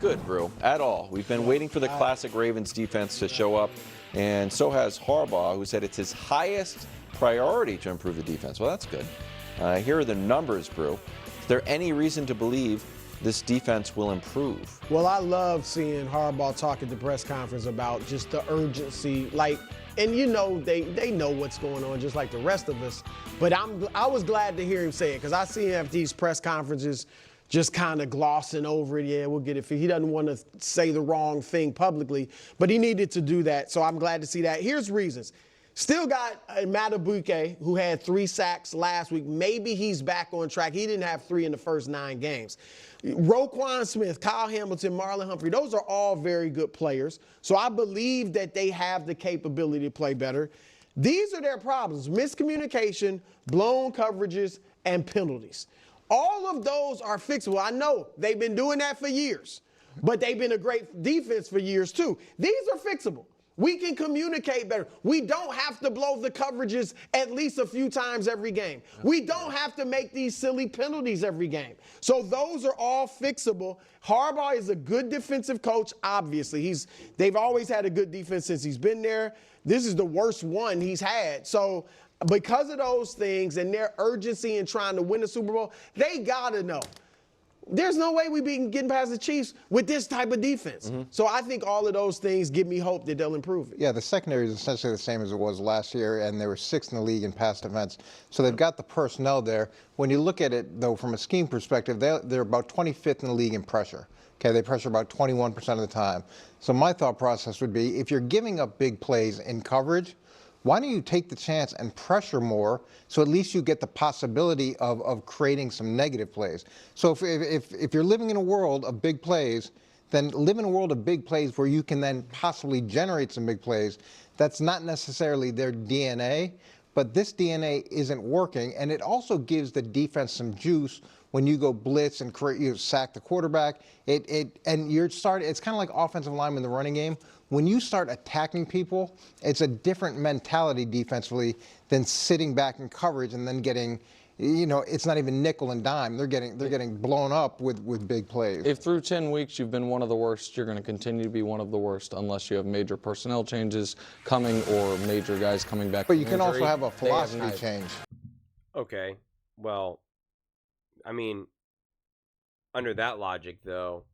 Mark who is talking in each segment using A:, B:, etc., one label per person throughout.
A: good, Brew, at all. We've been waiting for the classic Ravens defense to show up, and so has Harbaugh, who said it's his highest priority to improve the defense. Well, that's good. Here are the numbers, Brew. Is there any reason to believe this defense will improve?
B: Well, I love seeing Harbaugh talk at the press conference about just the urgency, and you know they know what's going on just like the rest of us. But I was glad to hear him say it, because I see him at these press conferences just kind of glossing over it. Yeah, we'll get it. He doesn't want to say the wrong thing publicly, but he needed to do that. So I'm glad to see that. Here's reasons. Still got Matabuke, who had 3 sacks last week. Maybe he's back on track. He didn't have 3 in the first 9 games. Roquan Smith, Kyle Hamilton, Marlon Humphrey, those are all very good players. So I believe that they have the capability to play better. These are their problems: miscommunication, blown coverages, and penalties. All of those are fixable. I know they've been doing that for years, but they've been a great defense for years too. These are fixable. We can communicate better. We don't have to blow the coverages at least a few times every game. We don't have to make these silly penalties every game. So those are all fixable. Harbaugh is a good defensive coach, obviously. They've always had a good defense since he's been there. This is the worst one he's had. So because of those things and their urgency in trying to win the Super Bowl, they got to know. There's no way we be getting past the Chiefs with this type of defense. So I think all of those things give me hope that they'll improve it.
C: Yeah, the secondary is essentially the same as it was last year, and they were 6th in the league in pass defense. So they've got the personnel there. When you look at it, though, from a scheme perspective, they're about 25th in the league in pressure. Okay, they pressure about 21% of the time. So my thought process would be, if you're giving up big plays in coverage, why don't you take the chance and pressure more, so at least you get the possibility of creating some negative plays? So if you're living in a world of big plays, then live in a world of big plays where you can then possibly generate some big plays. That's not necessarily their DNA, but this DNA isn't working, and it also gives the defense some juice when you go blitz and sack the quarterback. It's kind of like offensive linemen in the running game. When you start attacking people, it's a different mentality defensively than sitting back in coverage and then getting, it's not even nickel and dime. They're getting blown up with big plays.
D: If through 10 weeks you've been one of the worst, you're going to continue to be one of the worst unless you have major personnel changes coming or major guys coming back.
C: But you can also have a philosophy change.
E: Okay, well, I mean, under that logic, though,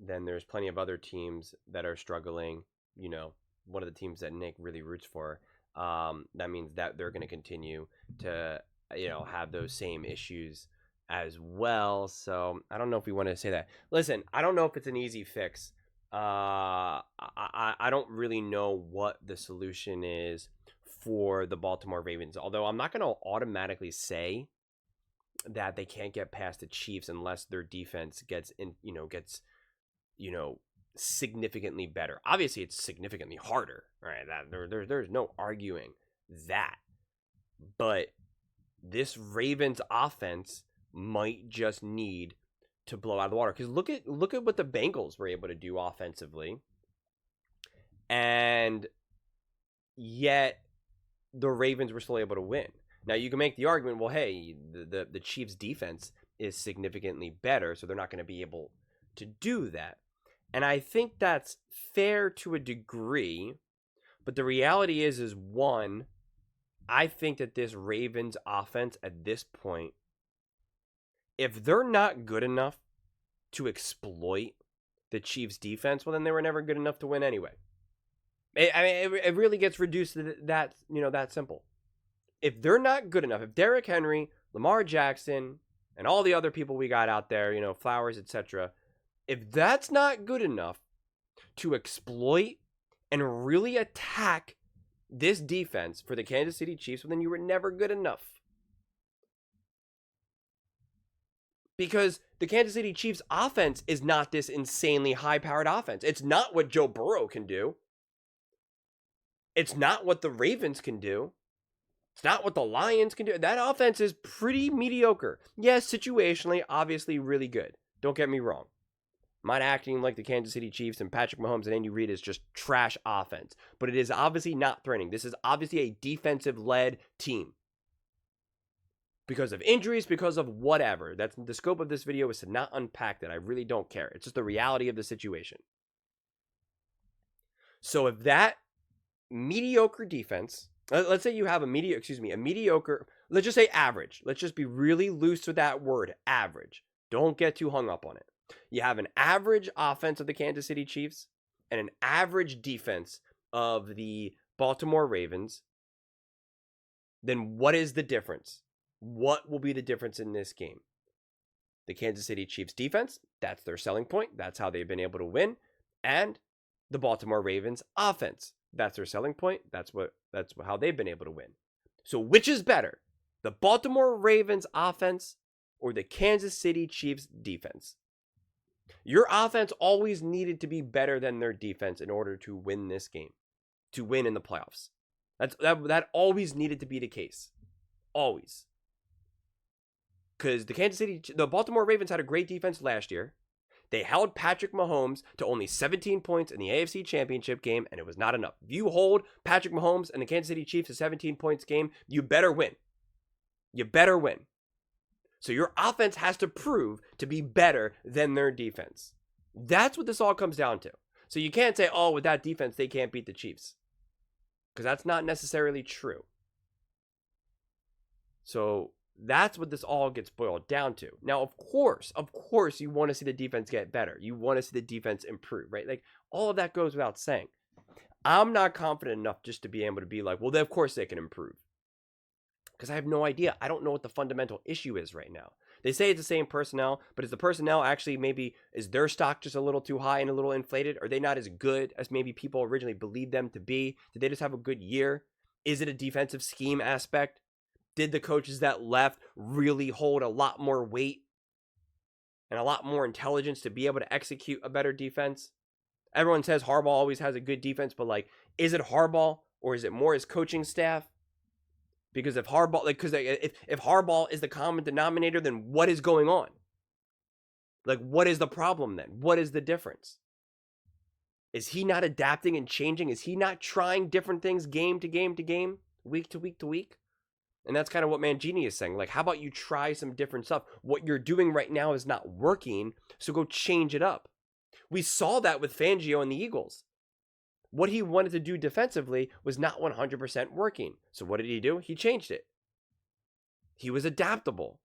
E: then there's plenty of other teams that are struggling. One of the teams that Nick really roots for, that means that they're going to continue to, have those same issues as well. So I don't know if we want to say that. Listen, I don't know if it's an easy fix. I don't really know what the solution is for the Baltimore Ravens, although I'm not going to automatically say that they can't get past the Chiefs unless their defense gets significantly better. Obviously, it's significantly harder, right? There's no arguing that. But this Ravens offense might just need to blow out of the water. Because look at what the Bengals were able to do offensively, and yet the Ravens were still able to win. Now you can make the argument, well, hey, the Chiefs' defense is significantly better, so they're not going to be able to do that. And I think that's fair to a degree, but the reality is one, I think that this Ravens offense at this point, if they're not good enough to exploit the Chiefs' defense, well, then they were never good enough to win anyway. It really gets reduced to that, that simple. If they're not good enough, if Derrick Henry, Lamar Jackson, and all the other people we got out there, Flowers, etc., if that's not good enough to exploit and really attack this defense for the Kansas City Chiefs, well, then you were never good enough. Because the Kansas City Chiefs offense is not this insanely high-powered offense. It's not what Joe Burrow can do. It's not what the Ravens can do. It's not what the Lions can do. That offense is pretty mediocre. Yes, situationally, obviously really good. Don't get me wrong. I'm not acting like the Kansas City Chiefs and Patrick Mahomes and Andy Reid is just trash offense. But it is obviously not threatening. This is obviously a defensive-led team. because of injuries, because of whatever. That's the scope of this video, is to not unpack that. I really don't care. It's just the reality of the situation. So if that mediocre defense, let's say you have a mediocre, let's just say average. Let's just be really loose with that word, average. Don't get too hung up on it. You have an average offense of the Kansas City Chiefs and an average defense of the Baltimore Ravens. Then what is the difference? What will be the difference in this game? The Kansas City Chiefs defense, that's their selling point. That's how they've been able to win. And the Baltimore Ravens offense, that's their selling point. That's how they've been able to win. So which is better? The Baltimore Ravens offense or the Kansas City Chiefs defense? Your offense always needed to be better than their defense in order to win this game, to win in the playoffs. That always needed to be the case. Always. Because the Baltimore Ravens had a great defense last year. They held Patrick Mahomes to only 17 points in the AFC Championship game, and it was not enough. If you hold Patrick Mahomes and the Kansas City Chiefs to 17 points game, you better win. You better win. So your offense has to prove to be better than their defense. That's what this all comes down to. So you can't say, oh, with that defense, they can't beat the Chiefs. Because that's not necessarily true. So that's what this all gets boiled down to. Now, of course, you want to see the defense get better. You want to see the defense improve, right? Like, all of that goes without saying. I'm not confident enough just to be able to be like, well, of course they can improve. Because I have no idea. I don't know what the fundamental issue is right now. They say it's the same personnel, but is the personnel actually is their stock just a little too high and a little inflated? Are they not as good as maybe people originally believed them to be? Did they just have a good year? Is it a defensive scheme aspect? Did the coaches that left really hold a lot more weight and a lot more intelligence to be able to execute a better defense? Everyone says Harbaugh always has a good defense, but like, is it Harbaugh or is it more his coaching staff? Because if Harbaugh, if Harbaugh is the common denominator, then what is going on? Like, what is the problem then? What is the difference? Is he not adapting and changing? Is he not trying different things game to game to game, week to week to week? And that's kind of what Mangini is saying. Like, how about you try some different stuff? What you're doing right now is not working, so go change it up. We saw that with Fangio and the Eagles. What he wanted to do defensively was not 100% working. So what did he do? He changed it. He was adaptable.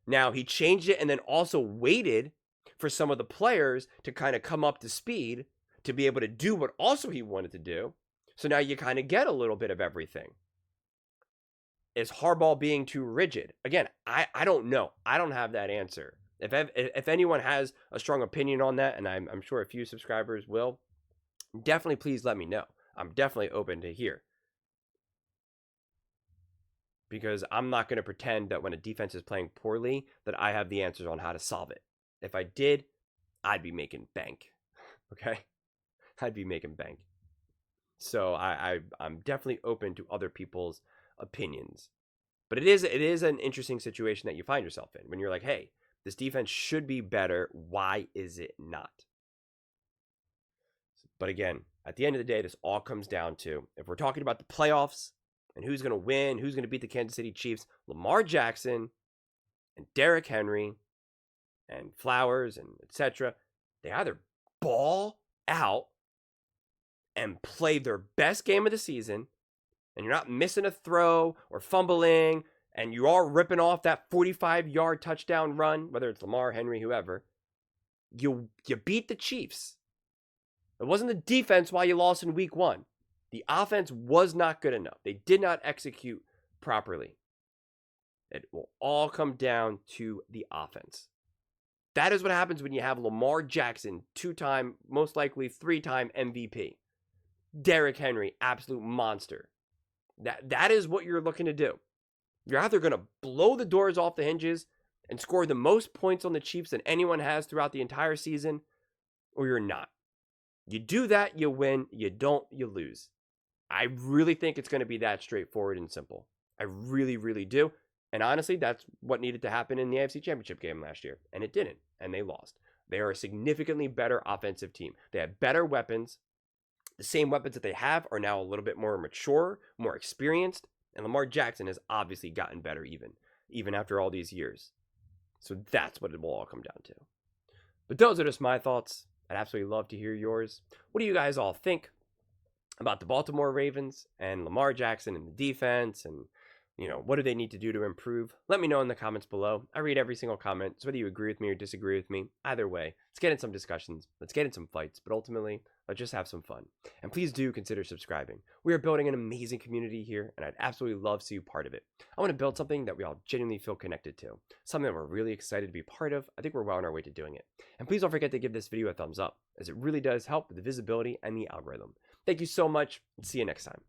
E: Now, he changed it and then also waited for some of the players to kind of come up to speed to be able to do what also he wanted to do. So now you kind of get a little bit of everything. Is Harbaugh being too rigid? Again, I don't know. I don't have that answer. If anyone has a strong opinion on that, and I'm sure a few subscribers will, definitely please let me know. I'm definitely open to hear. Because I'm not going to pretend that when a defense is playing poorly that I have the answers on how to solve it. If I did, I'd be making bank. Okay? I'd be making bank. So I'm definitely open to other people's opinions. But it is an interesting situation that you find yourself in when you're like, hey, this defense should be better. Why is it not? But again, at the end of the day, this all comes down to, if we're talking about the playoffs and who's going to win, who's going to beat the Kansas City Chiefs, Lamar Jackson and Derrick Henry and Flowers and etc., they either ball out and play their best game of the season, and you're not missing a throw or fumbling, and you are ripping off that 45-yard touchdown run, whether it's Lamar, Henry, whoever, you beat the Chiefs. It wasn't the defense why you lost in week 1. The offense was not good enough. They did not execute properly. It will all come down to the offense. That is what happens when you have Lamar Jackson, 2-time, most likely 3-time MVP. Derrick Henry, absolute monster. That is what you're looking to do. You're either going to blow the doors off the hinges and score the most points on the Chiefs than anyone has throughout the entire season, or you're not. You do that, you win. You don't, you lose. I really think it's going to be that straightforward and simple. I really, really do. And honestly, that's what needed to happen in the AFC Championship game last year. And it didn't. And they lost. They are a significantly better offensive team. They have better weapons. The same weapons that they have are now a little bit more mature, more experienced. And Lamar Jackson has obviously gotten better even. even after all these years. So that's what it will all come down to. But those are just my thoughts. I'd absolutely love to hear yours. What do you guys all think about the Baltimore Ravens and Lamar Jackson and the defense, and what do they need to do to improve? Let me know in the comments below. I read every single comment, so whether you agree with me or disagree with me, either way, let's get in some discussions, let's get in some fights, but ultimately, let's just have some fun. And please do consider subscribing. We are building an amazing community here, and I'd absolutely love to see you part of it. I want to build something that we all genuinely feel connected to, something that we're really excited to be part of. I think we're well on our way to doing it. And please don't forget to give this video a thumbs up, as it really does help with the visibility and the algorithm. Thank you so much, and see you next time.